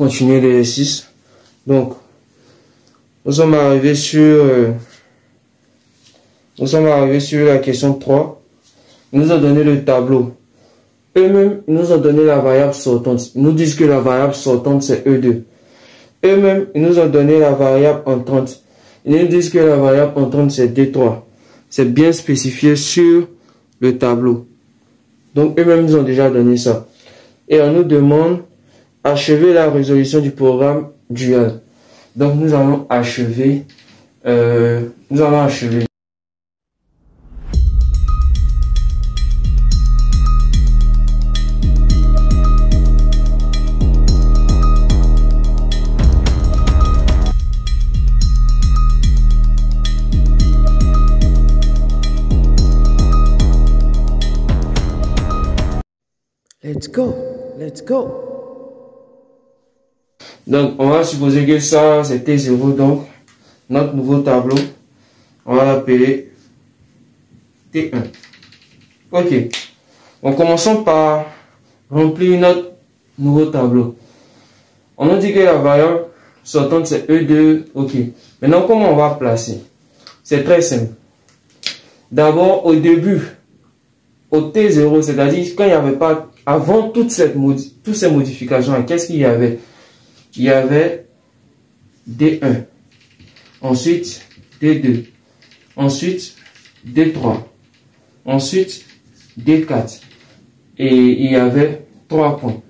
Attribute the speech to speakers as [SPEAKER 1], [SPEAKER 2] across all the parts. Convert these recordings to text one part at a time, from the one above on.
[SPEAKER 1] continuer l'exercice. Donc, nous sommes arrivés sur la question 3. Ils nous ont donné le tableau. Eux-mêmes, ils nous ont donné la variable sortante. Ils nous disent que la variable sortante, c'est E2. Eux-mêmes, ils nous ont donné la variable entrante. Ils nous disent que la variable entrante, c'est D3. C'est bien spécifié sur le tableau. Donc, eux-mêmes nous ont déjà donné ça. Et on nous demande achever la résolution du programme dual. Donc, nous allons achever.
[SPEAKER 2] Let's go, let's go.
[SPEAKER 1] Donc, on va supposer que ça, c'était 0. Donc, notre nouveau tableau, on va l'appeler T1. Ok. Donc, commençons par remplir notre nouveau tableau. On nous dit que la variable sortante, c'est E2. Ok. Maintenant, comment on va placer? C'est très simple. D'abord, au début, au T0, c'est-à-dire quand il n'y avait pas, avant toutes ces modifications, qu'est-ce qu'il y avait? Il y avait D1, ensuite D2, ensuite D3, ensuite D4, et il y avait 3 points.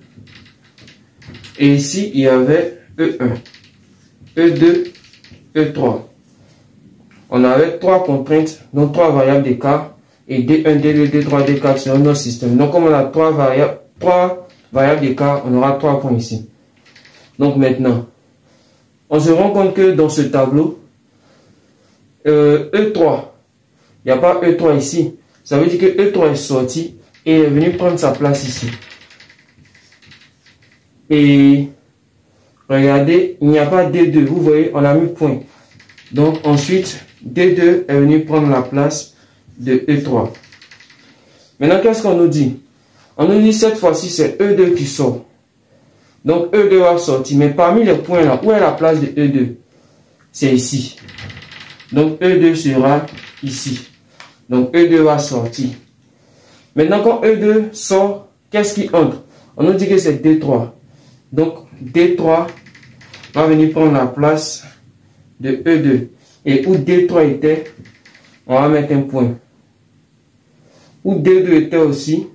[SPEAKER 1] Et ici, il y avait E1, E2, E3. On avait 3 contraintes, donc 3 variables d'écart, et D1, D2, D3, D4 sur notre système. Donc, comme on a 3 variables d'écart, on aura 3 points ici. Donc, maintenant, on se rend compte que dans ce tableau, E3, il n'y a pas E3 ici. Ça veut dire que E3 est sorti et est venu prendre sa place ici. Et regardez, il n'y a pas D2. Vous voyez, on a mis point. Donc, ensuite, D2 est venu prendre la place de E3. Maintenant, qu'est-ce qu'on nous dit? On nous dit cette fois-ci, c'est E2 qui sort. Donc, E2 va sortir. Mais parmi les points là, où est la place de E2? C'est ici. Donc, E2 sera ici. Donc, E2 va sortir. Maintenant, quand E2 sort, qu'est-ce qui entre? On nous dit que c'est D3. Donc, D3 va venir prendre la place de E2. Et où D3 était, on va mettre un point. Où D2 était aussi,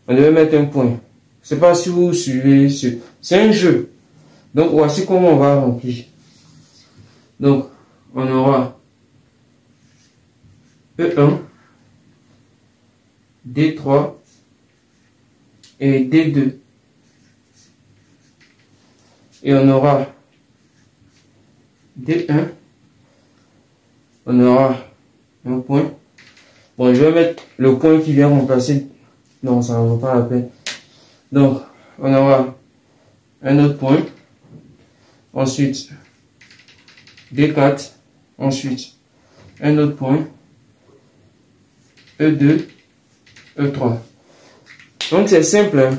[SPEAKER 1] on devait mettre un point. Je ne sais pas si vous suivez. C'est un jeu. Donc, voici comment on va remplir. Donc, on aura E1, D3 et D2. Et on aura D1. On aura un point. Bon, je vais mettre le point qui vient remplacer. Non, ça ne vaut pas la peine. Donc, on aura un autre point. Ensuite, D4. Ensuite, un autre point. E2, E3. Donc, c'est simple. Hein?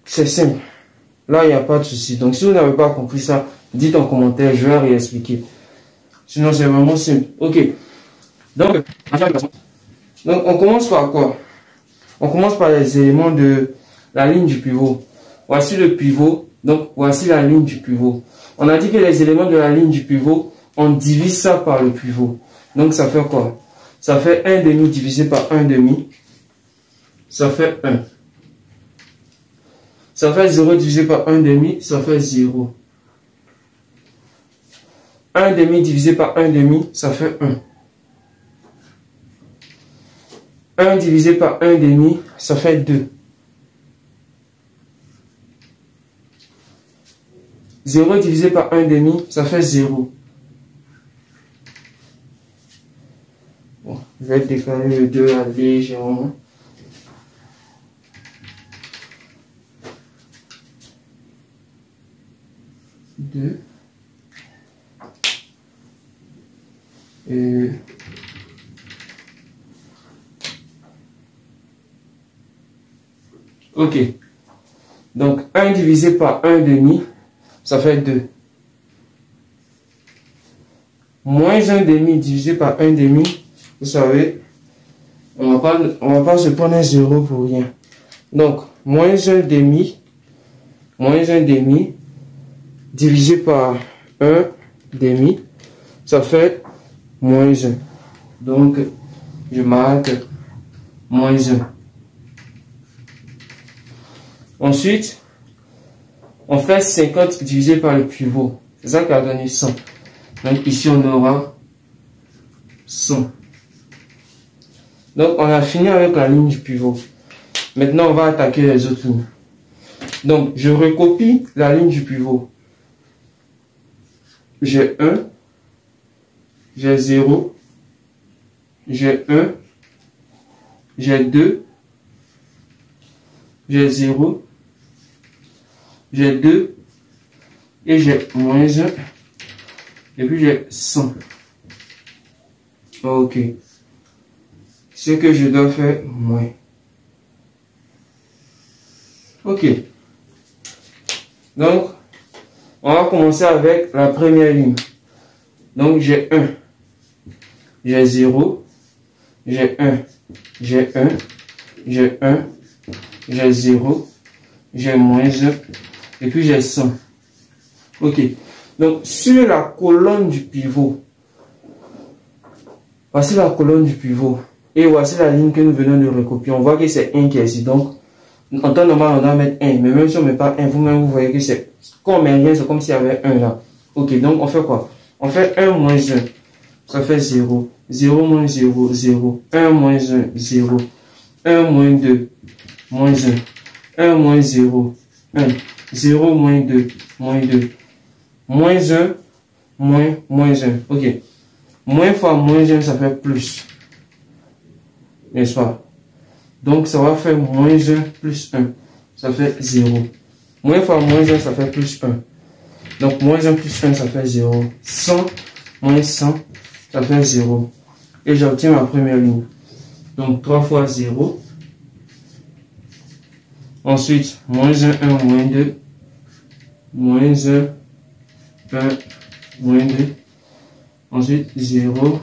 [SPEAKER 1] C'est simple. Là, il n'y a pas de souci. Donc, si vous n'avez pas compris ça, dites en commentaire, je vais réexpliquer. Sinon, c'est vraiment simple. Ok. Donc, on commence par quoi? On commence par les éléments de la ligne du pivot. Voici le pivot. Donc, voici la ligne du pivot. On a dit que les éléments de la ligne du pivot, on divise ça par le pivot. Donc, ça fait quoi? Ça fait 1 demi divisé par 1 demi. Ça fait 1. Ça fait 0 divisé par 1 demi. Ça fait 0. 1 demi divisé par 1 demi, ça fait 1. 1 divisé par 1 demi, ça fait 2. 0 divisé par 1 demi, ça fait 0. Bon, je vais décaler le 2 à légèrement. Et ok. Donc, 1 divisé par 1 demi, ça fait 2. Moins 1 demi divisé par 1 demi, vous savez, on va pas se prendre un 0 pour rien. Donc, moins 1 demi divisé par 1 demi, ça fait moins 1. Donc, je marque moins 1. Ensuite, on fait 50 divisé par le pivot. C'est ça qui a donné 100. Donc, ici, on aura 100. Donc, on a fini avec la ligne du pivot. Maintenant, on va attaquer les autres lignes. Donc, je recopie la ligne du pivot. J'ai 1, j'ai 0, j'ai 1, j'ai 2, j'ai 0, j'ai 2, et j'ai moins 1, et puis j'ai 100. Ok. Ce que je dois faire, moins. Ok. Donc, on va commencer avec la première ligne. Donc, j'ai 1, j'ai 0, j'ai 1, j'ai 1, j'ai 1, j'ai 0, j'ai moins 1, et puis j'ai 100. Ok. Donc, sur la colonne du pivot, voici la colonne du pivot. Et voici la ligne que nous venons de recopier. On voit que c'est 1 qui est ici. Donc, en temps normal, on doit mettre 1. Mais même si on ne met pas 1, vous-même, vous voyez que c'est... Quand on met rien, c'est comme s'il y avait 1 là. Ok, donc on fait quoi? On fait 1 moins 1. Ça fait 0. 0 moins 0, 0. 1 moins 1, 0. 1 moins 2, moins 1. 1 moins 0, 1. 0 moins 2, moins 2. Moins 1, moins 1. Ok. Moins fois moins 1, ça fait plus. N'est-ce pas? Donc, ça va faire moins 1 plus 1. Ça fait 0. Moins fois moins 1, ça fait plus 1. Donc, moins 1 plus 1, ça fait 0. 100 moins 100, ça fait 0. Et j'obtiens ma première ligne. Donc, 3 fois 0. Ensuite, moins 1, 1, moins 2. Moins 1, 1, moins 2. Ensuite, 0.